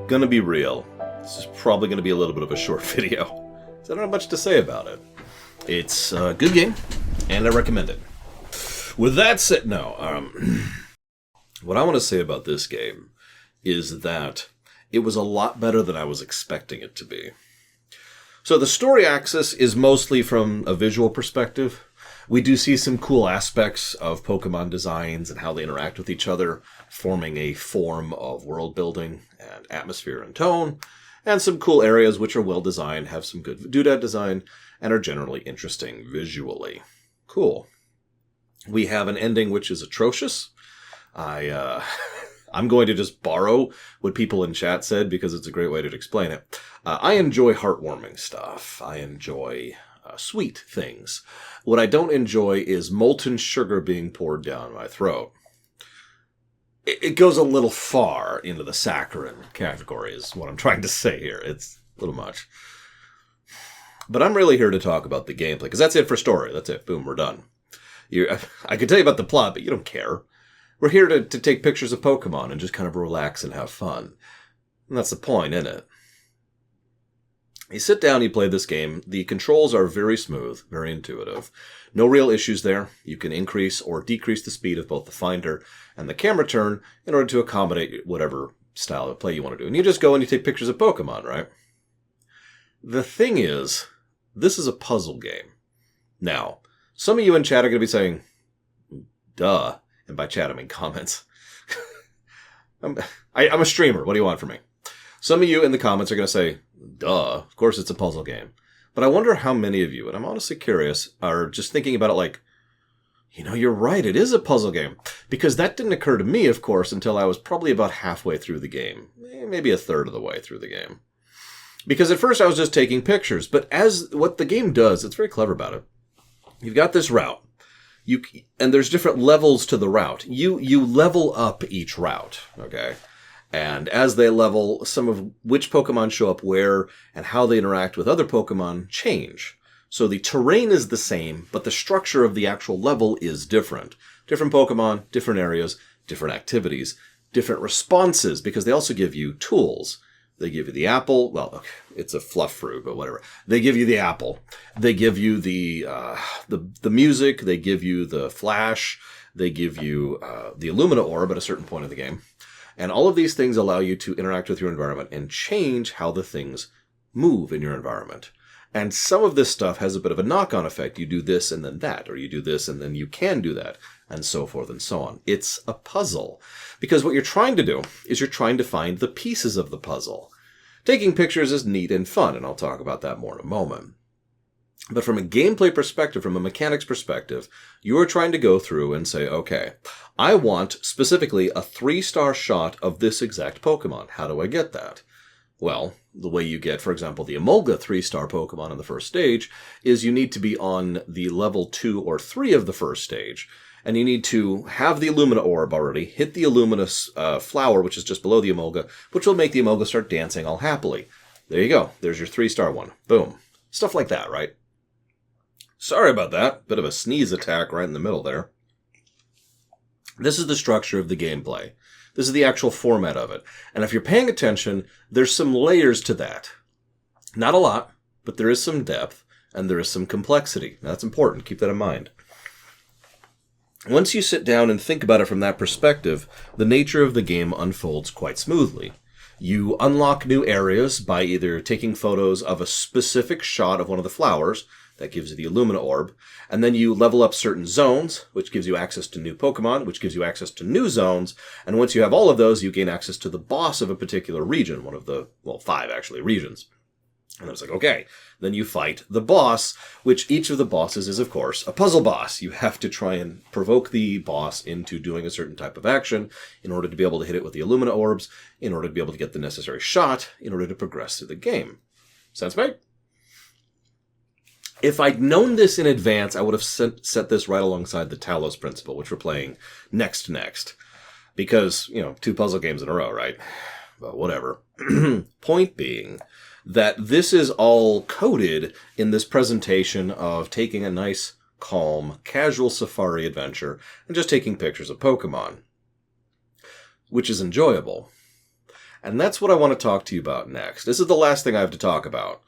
Gonna be real. This is probably gonna be a little bit of a short video, so I don't have much to say about it. It's a good game, and I recommend it. With that said, what I want to say about this game is that it was a lot better than I was expecting it to be. So the story axis is mostly from a visual perspective. We do see some cool aspects of Pokemon designs and how they interact with each other, forming a form of world building and atmosphere and tone, and some cool areas which are well designed, have some good doodad design, and are generally interesting visually. Cool. We have an ending which is atrocious. I'm going to just borrow what people in chat said because it's a great way to explain it. I enjoy heartwarming stuff. I enjoy sweet things. What I don't enjoy is molten sugar being poured down my throat. It goes a little far into the saccharine category is what I'm trying to say here. It's a little much. But I'm really here to talk about the gameplay, because that's it for story. That's it. Boom, we're done. I could tell you about the plot, but you don't care. We're here to take pictures of Pokemon and just kind of relax and have fun. And that's the point, isn't it? You sit down, you play this game. The controls are very smooth, very intuitive. No real issues there. You can increase or decrease the speed of both the finder and the camera turn in order to accommodate whatever style of play you want to do. And you just go and you take pictures of Pokemon, right? The thing is, this is a puzzle game. Now, some of you in chat are going to be saying, duh. And by chat, I mean comments. I'm a streamer. What do you want from me? Some of you in the comments are going to say, duh, of course it's a puzzle game. But I wonder how many of you, and I'm honestly curious, are just thinking about it like, you're right, it is a puzzle game. Because that didn't occur to me, of course, until I was probably about halfway through the game. Maybe a third of the way through the game. Because at first I was just taking pictures. But as what the game does, it's very clever about it. You've got this route. And there's different levels to the route. You level up each route, okay? And as they level, some of which Pokemon show up where and how they interact with other Pokemon change. So the terrain is the same, but the structure of the actual level is different. Different Pokemon, different areas, different activities, different responses, because they also give you tools. They give you the apple. Well, okay, it's a fluff fruit, but whatever. They give you the apple. They give you the music. They give you the flash. They give you the Illumina orb at a certain point in the game. And all of these things allow you to interact with your environment and change how the things move in your environment. And some of this stuff has a bit of a knock-on effect. You do this and then that, or you do this and then you can do that, and so forth and so on. It's a puzzle. Because what you're trying to do is you're trying to find the pieces of the puzzle. Taking pictures is neat and fun, and I'll talk about that more in a moment. But from a gameplay perspective, from a mechanics perspective, you are trying to go through and say, okay, I want specifically a 3-star shot of this exact Pokemon. How do I get that? Well, the way you get, for example, the Emolga 3-star Pokemon in the first stage is you need to be on the level 2 or 3 of the first stage. And you need to have the Illumina orb already, hit the Illumina flower, which is just below the Emolga, which will make the Emolga start dancing all happily. There you go. There's your 3-star one. Boom. Stuff like that, right? Sorry about that. Bit of a sneeze attack right in the middle there. This is the structure of the gameplay. This is the actual format of it. And if you're paying attention, there's some layers to that. Not a lot, but there is some depth, and there is some complexity. Now, that's important. Keep that in mind. Once you sit down and think about it from that perspective, the nature of the game unfolds quite smoothly. You unlock new areas by either taking photos of a specific shot of one of the flowers, that gives you the Illumina orb, and then you level up certain zones, which gives you access to new Pokemon, which gives you access to new zones, and once you have all of those, you gain access to the boss of a particular region, one of the, 5 actually, regions. And I was like, okay, then you fight the boss, which each of the bosses is, of course, a puzzle boss. You have to try and provoke the boss into doing a certain type of action in order to be able to hit it with the Illumina orbs, in order to be able to get the necessary shot, in order to progress through the game. Sense made? If I'd known this in advance, I would have set this right alongside the Talos Principle, which we're playing next. Because, 2 puzzle games in a row, right? Well, whatever. Point being that this is all coded in this presentation of taking a nice, calm, casual safari adventure and just taking pictures of Pokemon, which is enjoyable. And that's what I want to talk to you about next. This is the last thing I have to talk about.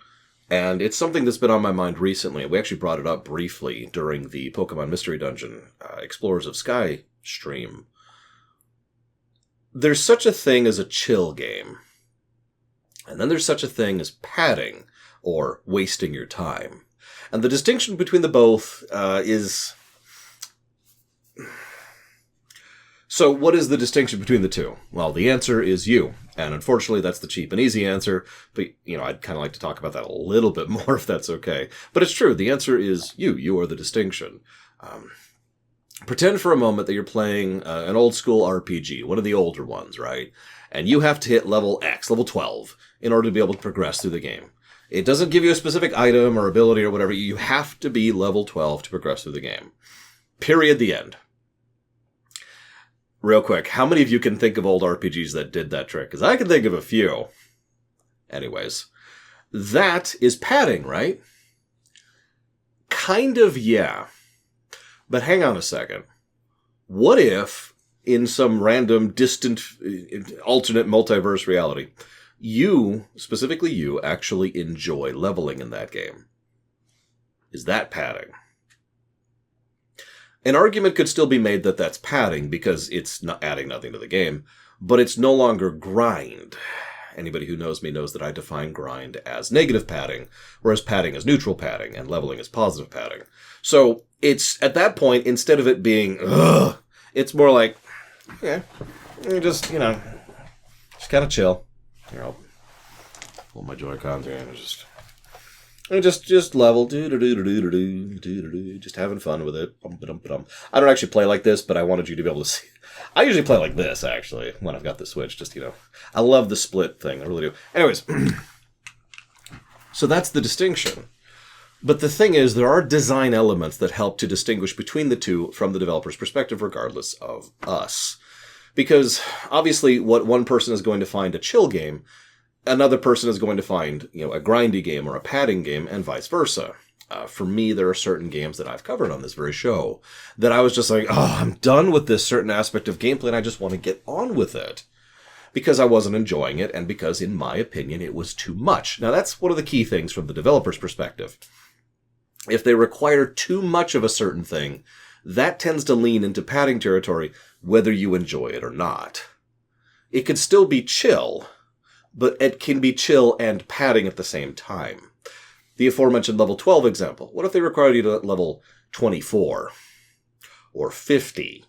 And it's something that's been on my mind recently. We actually brought it up briefly during the Pokemon Mystery Dungeon Explorers of Sky stream. There's such a thing as a chill game. And then there's such a thing as padding, or wasting your time. And the distinction between the both is... So what is the distinction between the two? Well, the answer is you. And unfortunately, that's the cheap and easy answer. But, I'd kind of like to talk about that a little bit more if that's okay. But it's true. The answer is you. You are the distinction. Pretend for a moment that you're playing an old school RPG, one of the older ones, right? And you have to hit level X, level 12, in order to be able to progress through the game. It doesn't give you a specific item or ability or whatever. You have to be level 12 to progress through the game. Period. The end. Real quick, how many of you can think of old RPGs that did that trick? Because I can think of a few. Anyways, that is padding, right? Kind of, yeah. But hang on a second. What if, in some random, distant, alternate multiverse reality, you, specifically you, actually enjoy leveling in that game? Is that padding? An argument could still be made that that's padding because it's not adding nothing to the game, but it's no longer grind. Anybody who knows me knows that I define grind as negative padding, whereas padding is neutral padding and leveling is positive padding. So it's, at that point, instead of it being, ugh, it's more like, okay, just kind of chill. Here, I'll pull my Joy-Cons here and just level, just having fun with it. I don't actually play like this, but I wanted you to be able to see. I usually play like this, actually, when I've got the Switch. Just, I love the split thing. I really do. Anyways, so that's the distinction. But the thing is, there are design elements that help to distinguish between the two from the developer's perspective, regardless of us. Because, obviously, what one person is going to find a chill game, another person is going to find, a grindy game or a padding game, and vice versa. For me, there are certain games that I've covered on this very show that I was just like, I'm done with this certain aspect of gameplay, and I just want to get on with it. Because I wasn't enjoying it, and because, in my opinion, it was too much. Now, that's one of the key things from the developer's perspective. If they require too much of a certain thing, that tends to lean into padding territory, whether you enjoy it or not. It could still be chill, but it can be chill and padding at the same time. The aforementioned level 12 example. What if they required you to level 24? Or 50?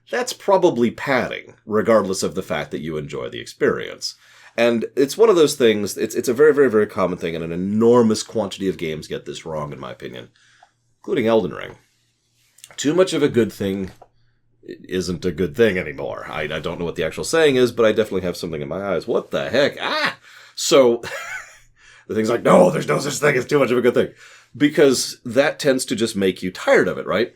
That's probably padding, regardless of the fact that you enjoy the experience. And it's one of those things, it's a very, very, very common thing, and an enormous quantity of games get this wrong, in my opinion, including Elden Ring. Too much of a good thing isn't a good thing anymore. I don't know what the actual saying is, but I definitely have something in my eyes. What the heck? So, the thing's like, no, there's no such thing as too much of a good thing. Because that tends to just make you tired of it, right?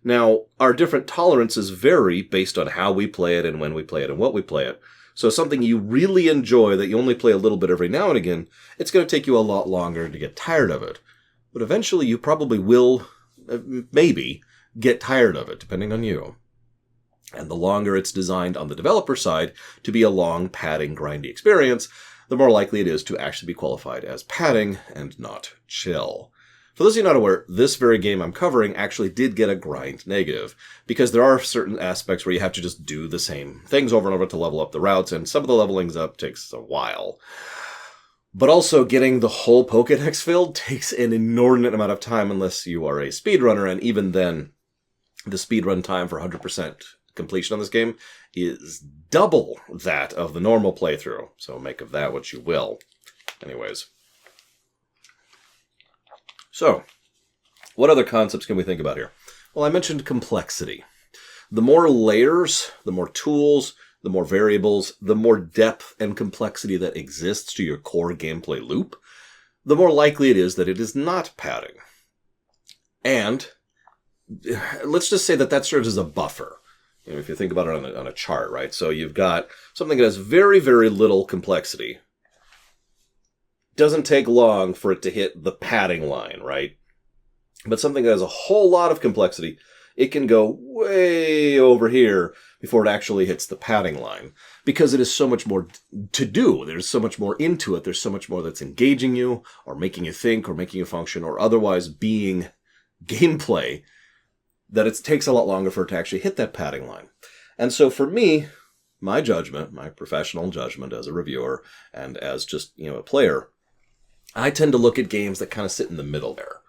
Now, our different tolerances vary based on how we play it and when we play it and what we play it. So something you really enjoy that you only play a little bit every now and again, it's going to take you a lot longer to get tired of it. But eventually you probably will, maybe, get tired of it, depending on you. And the longer it's designed on the developer side to be a long, padding, grindy experience, the more likely it is to actually be qualified as padding and not chill. For those of you not aware, this very game I'm covering actually did get a grind negative, because there are certain aspects where you have to just do the same things over and over to level up the routes, and some of the levelings up takes a while. But also, getting the whole Pokédex filled takes an inordinate amount of time unless you are a speedrunner, and even then, the speedrun time for 100% completion on this game is double that of the normal playthrough, so make of that what you will. Anyways. So, what other concepts can we think about here? Well, I mentioned complexity. The more layers, the more tools, the more variables, the more depth and complexity that exists to your core gameplay loop, the more likely it is that it is not padding. And let's just say that serves as a buffer. If you think about it on a chart, right? So you've got something that has very, very little complexity. Doesn't take long for it to hit the padding line, right? But something that has a whole lot of complexity it can go way over here before it actually hits the padding line. Because it is so much more to do. There's so much more into it. There's so much more that's engaging you, or making you think, or making you function, or otherwise being gameplay, that it takes a lot longer for it to actually hit that padding line. And so for me, my judgment, my professional judgment as a reviewer and as just, a player, I tend to look at games that kind of sit in the middle there.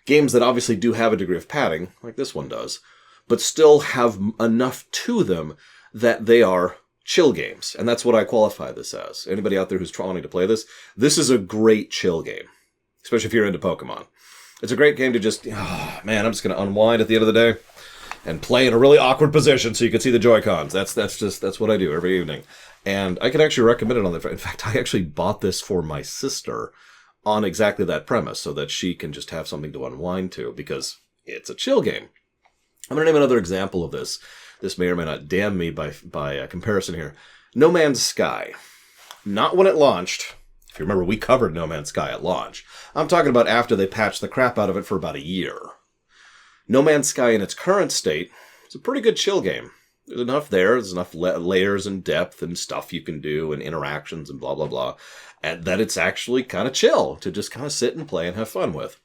Games that obviously do have a degree of padding, like this one does, but still have enough to them that they are chill games. And that's what I qualify this as. Anybody out there who's wanting to play this, this is a great chill game, especially if you're into Pokemon. It's a great game to just, I'm just going to unwind at the end of the day and play in a really awkward position so you can see the Joy-Cons. That's what I do every evening. And I can actually recommend it on the... In fact, I actually bought this for my sister on exactly that premise so that she can just have something to unwind to, because it's a chill game. I'm going to name another example of this. This may or may not damn me by comparison here. No Man's Sky. Not when it launched. If you remember, we covered No Man's Sky at launch. I'm talking about after they patched the crap out of it for about a year. No Man's Sky in its current state, it's a pretty good chill game. There's enough there. There's enough layers and depth and stuff you can do and interactions and blah, blah, blah. And that it's actually kind of chill to just kind of sit and play and have fun with.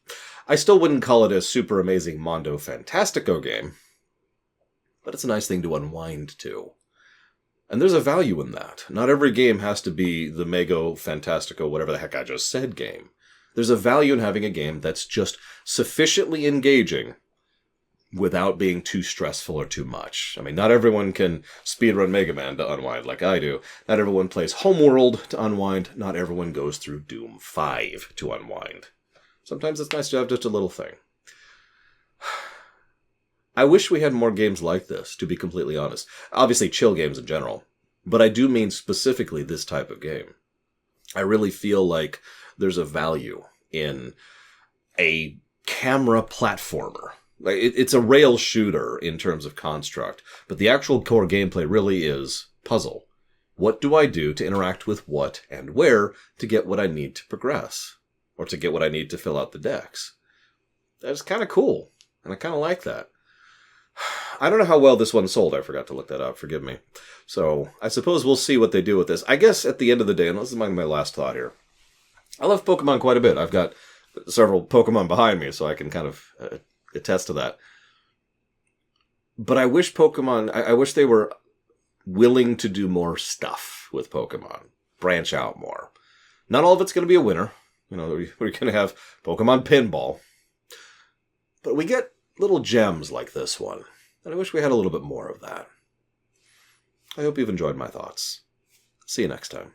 I still wouldn't call it a super amazing Mondo Fantastico game, but it's a nice thing to unwind to. And there's a value in that. Not every game has to be the Mego Fantastico, whatever the heck I just said, game. There's a value in having a game that's just sufficiently engaging without being too stressful or too much. I mean, not everyone can speedrun Mega Man to unwind like I do. Not everyone plays Homeworld to unwind. Not everyone goes through Doom 5 to unwind. Sometimes it's nice to have just a little thing. I wish we had more games like this, to be completely honest. Obviously, chill games in general. But I do mean specifically this type of game. I really feel like there's a value in a camera platformer. Like it's a rail shooter in terms of construct, but the actual core gameplay really is puzzle. What do I do to interact with what and where to get what I need to progress? Or to get what I need to fill out the decks? That's kind of cool, and I kind of like that. I don't know how well this one sold. I forgot to look that up. Forgive me. So I suppose we'll see what they do with this. I guess at the end of the day, and this is my last thought here, I love Pokemon quite a bit. I've got several Pokemon behind me, so I can kind of attest to that. But I wish I wish they were willing to do more stuff with Pokemon. Branch out more. Not all of it's going to be a winner. We're going to have Pokemon Pinball. But we get little gems like this one. And I wish we had a little bit more of that. I hope you've enjoyed my thoughts. See you next time.